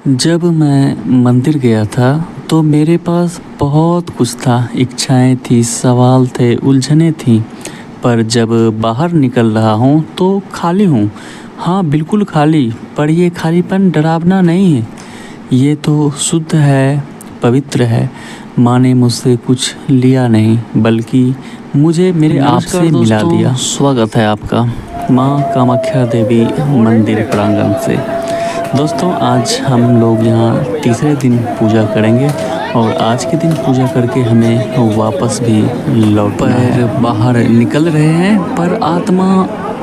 जब मैं मंदिर गया था तो मेरे पास बहुत कुछ था। इच्छाएं थी, सवाल थे, उलझनें थीं। पर जब बाहर निकल रहा हूँ तो खाली हूँ। हाँ, बिल्कुल खाली। पर ये खालीपन डरावना नहीं है। ये तो शुद्ध है, पवित्र है। माँ ने मुझसे कुछ लिया नहीं, बल्कि मुझे मेरे आप से मिला दिया। स्वागत है आपका माँ कामाख्या देवी मंदिर प्रांगण से। दोस्तों, आज हम लोग यहाँ तीसरे दिन पूजा करेंगे और आज के दिन पूजा करके हमें वापस भी लौटना है। बाहर निकल रहे हैं पर आत्मा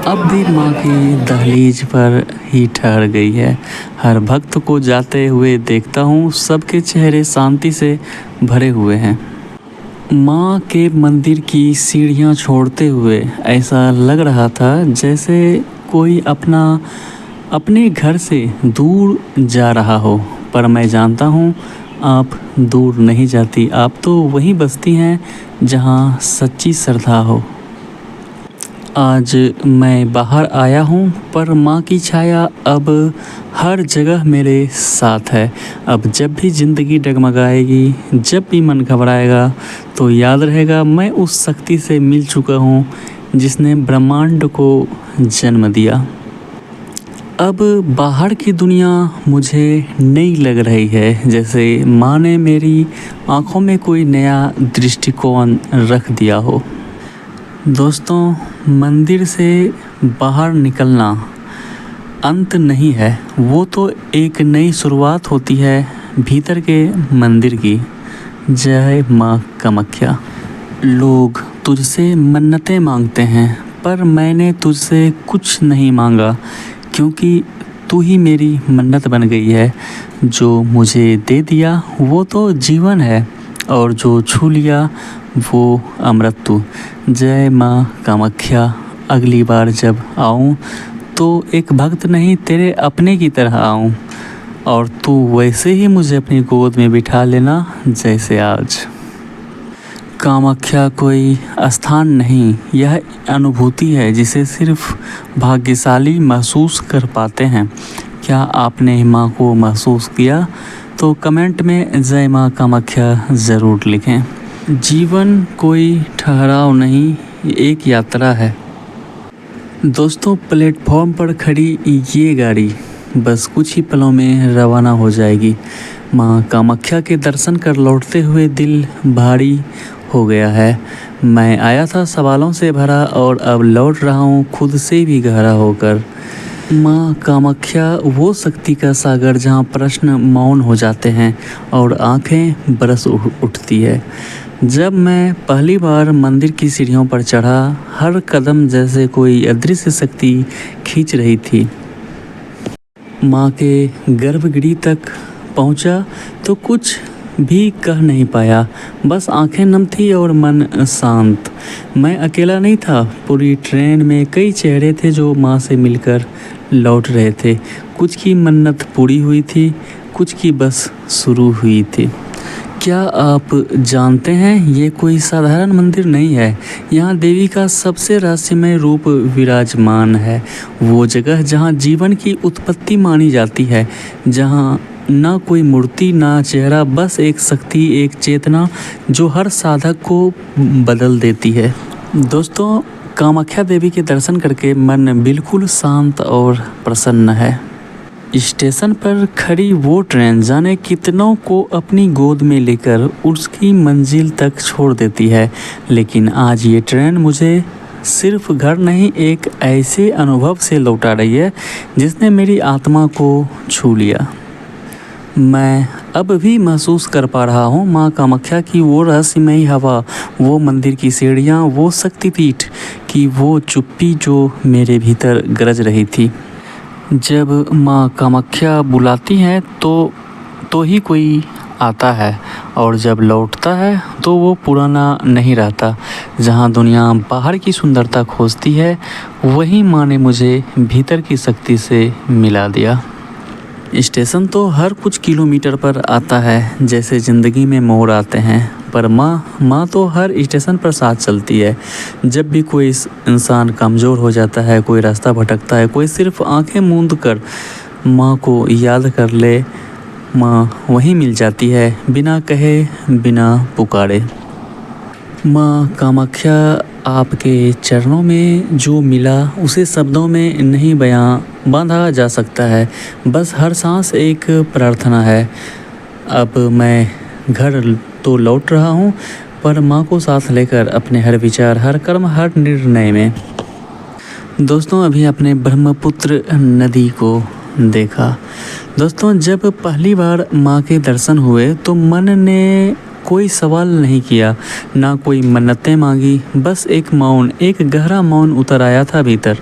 अब भी माँ की दहलीज पर ही ठहर गई है। हर भक्त को जाते हुए देखता हूँ, सबके चेहरे शांति से भरे हुए हैं। माँ के मंदिर की सीढ़ियाँ छोड़ते हुए ऐसा लग रहा था जैसे कोई अपने घर से दूर जा रहा हो। पर मैं जानता हूँ आप दूर नहीं जाती, आप तो वहीं बसती हैं जहाँ सच्ची श्रद्धा हो। आज मैं बाहर आया हूँ पर माँ की छाया अब हर जगह मेरे साथ है। अब जब भी ज़िंदगी डगमगाएगी, जब भी मन घबराएगा, तो याद रहेगा मैं उस शक्ति से मिल चुका हूँ जिसने ब्रह्मांड को जन्म दिया। अब बाहर की दुनिया मुझे नई लग रही है, जैसे माँ ने मेरी आँखों में कोई नया दृष्टिकोण रख दिया हो। दोस्तों, मंदिर से बाहर निकलना अंत नहीं है, वो तो एक नई शुरुआत होती है भीतर के मंदिर की। जय माँ कामाख्या। लोग तुझसे मन्नतें मांगते हैं पर मैंने तुझसे कुछ नहीं मांगा, क्योंकि तू ही मेरी मन्नत बन गई है। जो मुझे दे दिया वो तो जीवन है और जो छू लिया वो अमृत्यु। जय माँ कामाख्या। अगली बार जब आऊँ तो एक भक्त नहीं, तेरे अपने की तरह आऊँ और तू वैसे ही मुझे अपनी गोद में बिठा लेना जैसे आज। कामाख्या कोई स्थान नहीं, यह अनुभूति है जिसे सिर्फ भाग्यशाली महसूस कर पाते हैं। क्या आपने माँ को महसूस किया? तो कमेंट में जय माँ कामाख्या ज़रूर लिखें। जीवन कोई ठहराव नहीं, एक यात्रा है। दोस्तों, प्लेटफॉर्म पर खड़ी ये गाड़ी बस कुछ ही पलों में रवाना हो जाएगी। माँ कामाख्या के दर्शन कर लौटते हुए दिल भारी हो गया है। मैं आया था सवालों से भरा और अब लौट रहा हूँ खुद से भी गहरा होकर। माँ कामाख्या वो शक्ति का सागर जहाँ प्रश्न मौन हो जाते हैं और आंखें बरस उठती है। जब मैं पहली बार मंदिर की सीढ़ियों पर चढ़ा, हर कदम जैसे कोई अदृश्य शक्ति खींच रही थी। माँ के गर्भगृह तक पहुँचा तो कुछ भी कह नहीं पाया, बस आंखें नम थी और मन शांत। मैं अकेला नहीं था, पूरी ट्रेन में कई चेहरे थे जो माँ से मिलकर लौट रहे थे। कुछ की मन्नत पूरी हुई थी, कुछ की बस शुरू हुई थी। क्या आप जानते हैं, ये कोई साधारण मंदिर नहीं है। यहाँ देवी का सबसे रहस्यमय रूप विराजमान है। वो जगह जहाँ जीवन की उत्पत्ति मानी जाती है, जहाँ ना कोई मूर्ति ना चेहरा, बस एक शक्ति, एक चेतना जो हर साधक को बदल देती है। दोस्तों, कामाख्या देवी के दर्शन करके मन बिल्कुल शांत और प्रसन्न है। स्टेशन पर खड़ी वो ट्रेन जाने कितनों को अपनी गोद में लेकर उसकी मंजिल तक छोड़ देती है, लेकिन आज ये ट्रेन मुझे सिर्फ घर नहीं, एक ऐसे अनुभव से लौटा रही है जिसने मेरी आत्मा को छू लिया। मैं अब भी महसूस कर पा रहा हूँ माँ कामाख्या की वो रहस्यमयी हवा, वो मंदिर की सीढ़ियाँ, वो शक्तिपीठ की वो चुप्पी जो मेरे भीतर गरज रही थी। जब माँ कामाख्या बुलाती हैं तो ही कोई आता है, और जब लौटता है तो वो पुराना नहीं रहता। जहाँ दुनिया बाहर की सुंदरता खोजती है, वहीं माँ ने मुझे भीतर की शक्ति से मिला दिया। स्टेशन तो हर कुछ किलोमीटर पर आता है, जैसे ज़िंदगी में मोड़ आते हैं, पर माँ तो हर स्टेशन पर साथ चलती है। जब भी कोई इंसान कमज़ोर हो जाता है, कोई रास्ता भटकता है, कोई सिर्फ आंखें मूंद कर माँ को याद कर ले, माँ वहीं मिल जाती है, बिना कहे बिना पुकारे। माँ कामाख्या, आपके चरणों में जो मिला उसे शब्दों में नहीं बयां बांधा जा सकता है, बस हर सांस एक प्रार्थना है। अब मैं घर तो लौट रहा हूँ, पर माँ को साथ लेकर अपने हर विचार, हर कर्म, हर निर्णय में। दोस्तों, अभी अपने ब्रह्मपुत्र नदी को देखा। दोस्तों, जब पहली बार माँ के दर्शन हुए तो मन ने कोई सवाल नहीं किया, ना कोई मन्नतें मांगी, बस एक मौन, एक गहरा मौन उतर आया था भीतर।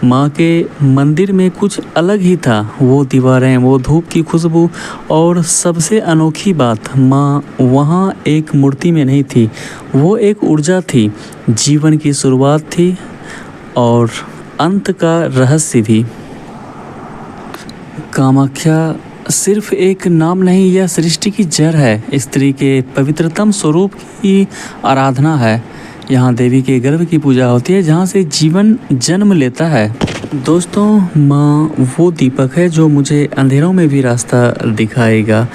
माँ के मंदिर में कुछ अलग ही था, वो दीवारें, वो धूप की खुशबू, और सबसे अनोखी बात, माँ वहाँ एक मूर्ति में नहीं थी, वो एक ऊर्जा थी, जीवन की शुरुआत थी और अंत का रहस्य भी। कामाख्या सिर्फ एक नाम नहीं, यह सृष्टि की जड़ है, स्त्री के पवित्रतम स्वरूप की आराधना है। यहाँ देवी के गर्भ की पूजा होती है, जहाँ से जीवन जन्म लेता है। दोस्तों, माँ वो दीपक है जो मुझे अंधेरों में भी रास्ता दिखाएगा,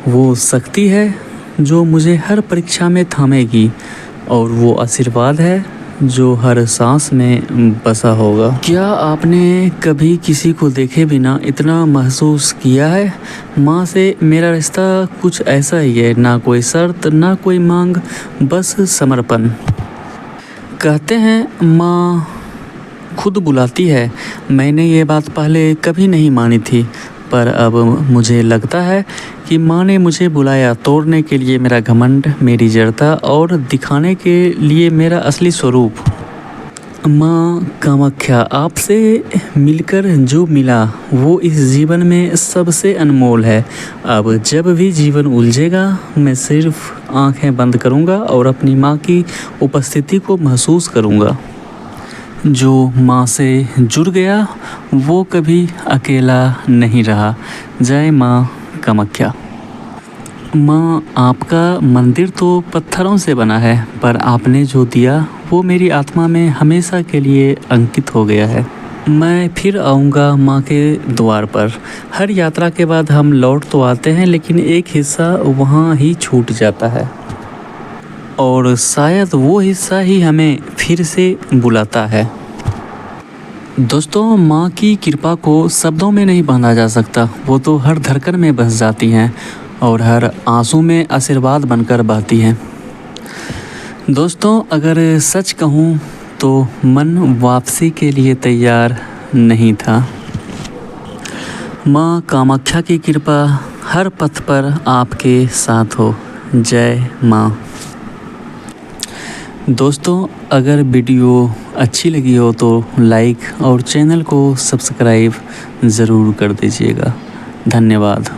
वो शक्ति है जो मुझे हर परीक्षा में थामेगी, और वो आशीर्वाद है जो हर सांस में बसा होगा। क्या आपने कभी किसी को देखे बिना इतना महसूस किया है? माँ से मेरा रिश्ता कुछ ऐसा ही है, ना कोई शर्त, ना कोई मांग, बस समर्पण। कहते हैं माँ खुद बुलाती है। मैंने ये बात पहले कभी नहीं मानी थी, पर अब मुझे लगता है कि माँ ने मुझे बुलाया, तोड़ने के लिए मेरा घमंड, मेरी जड़ता, और दिखाने के लिए मेरा असली स्वरूप। माँ कामाख्या, आपसे मिलकर जो मिला वो इस जीवन में सबसे अनमोल है। अब जब भी जीवन उलझेगा, मैं सिर्फ आंखें बंद करूँगा और अपनी माँ की उपस्थिति को महसूस करूँगा। जो माँ से जुड़ गया वो कभी अकेला नहीं रहा। जय माँ कामाख्या। माँ, आपका मंदिर तो पत्थरों से बना है, पर आपने जो दिया वो मेरी आत्मा में हमेशा के लिए अंकित हो गया है। मैं फिर आऊँगा माँ के द्वार पर। हर यात्रा के बाद हम लौट तो आते हैं, लेकिन एक हिस्सा वहाँ ही छूट जाता है, और शायद वो हिस्सा ही हमें फिर से बुलाता है। दोस्तों, माँ की कृपा को शब्दों में नहीं बांधा जा सकता, वो तो हर धड़कन में बस जाती हैं और हर आंसू में आशीर्वाद बनकर बहती हैं। दोस्तों, अगर सच कहूँ तो मन वापसी के लिए तैयार नहीं था। माँ कामाख्या की कृपा हर पथ पर आपके साथ हो। जय माँ। दोस्तों, अगर वीडियो अच्छी लगी हो तो लाइक और चैनल को सब्सक्राइब ज़रूर कर दीजिएगा। धन्यवाद।